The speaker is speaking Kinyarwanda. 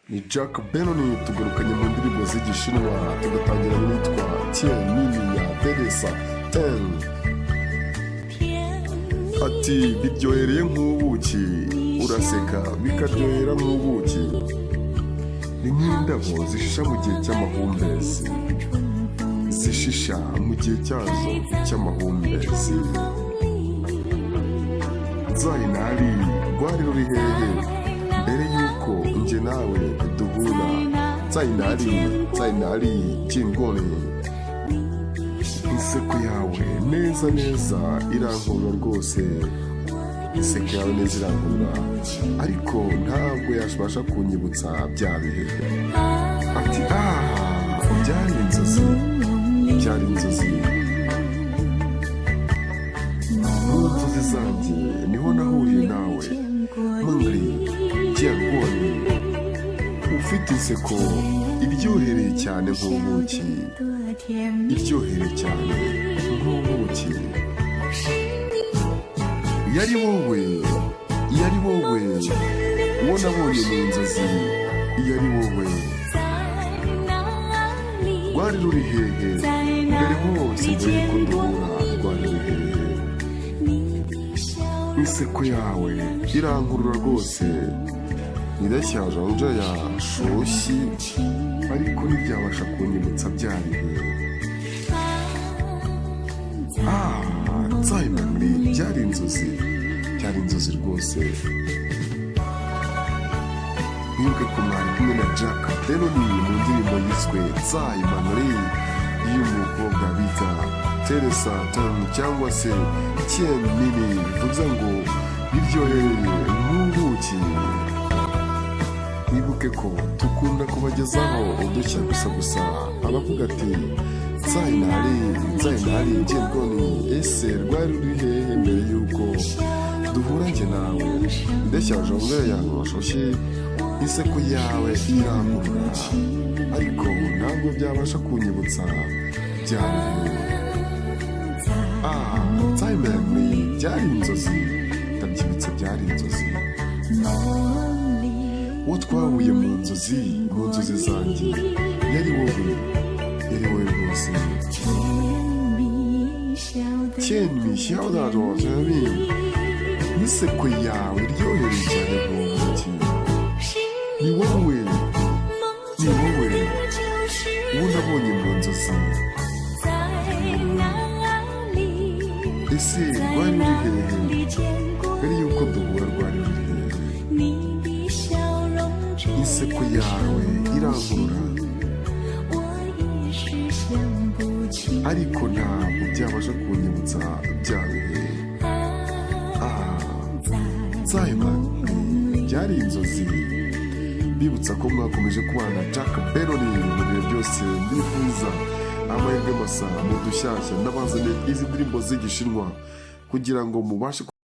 ni Jack Benoni tugarukanye mu ndirimbo z'igishinwa tugatangira n'itwa Tian Nini ya Teresa Ten. Ati biryohereye nk'ubuki uraseka bikaryohera nk'ubuki, ni nk'indabo zishisha mu gihe cy'amahumbezi, zishisha mu gihe cyazo cy'amahumbezi. Zainari rwari ruri hehe mbere yuko nje nawe duhura? Zainari jingoni, inseko yawe neza neza irankura rwose, inseko yawe neza irankura, ariko ntabwo yabasha kunyibutsa bya bihe. Ati byari inzozi, byari inzozi, mu nzozi zanjye niho nahuriye nawe muri jingoni, ufite inseko iryohereye cyane nk'ubuki, iryohereye cyane nk'ubuki. Yari wowe uwo nabonye mu nzozi, yari wowe. Rwari ruri hehe mbere hose mbere yuko duhura? Rwari ruri hehe? Inseko yawe irankurura rwose, nidashyaje anja yashoshye, ariko ntibyabasha kunyibutsa bya bihe. Zainari byari inzozi, byari inzozi rwose. Mwibuke ko mwari kumwe na Jack Benoni mu ndirimbo yiswe Zainari y'umukobwa bita Teresa Ten cyangwa se Tian Nini, bivuze ngo biryohereye nk'ubuki. Mwibuke ko dukunda kubagezaho udushya gusa abavuga ati Zainari jingoni, ese rwari ruri hehe mbere yuko duhura nje nawe? Ndashyaje ongera yanywashoshye, inseko yawe irankurura, ariko ntabwo byabasha kunyibutsa bya bihe. Zainari byari inzozi, ndabyibutse byari inzozi. Uwo twahuye mu nzozi zanjye yari wowe rwose. Tienmi xiao da zhuo zhenmi, inseko yawe iryohereye cyane nk'ubuki, ni wowe uwo nabonye mu nzozi. Ese rwari ruri hehe mbere yuko duhura? Rwari ruri hehe? Inseko yawe irankurura, ariko ntabwo byabasha kunyibutsa bya bihe. Zainari byari inzozi. Bibutsa ko mwakomeje kubana Jack Benoni mu bihe byose. Ndifuza amahirwe masa mu dushyashya, n'abazanye izi ndirimbo z'igishinwa kugira ngo mubashe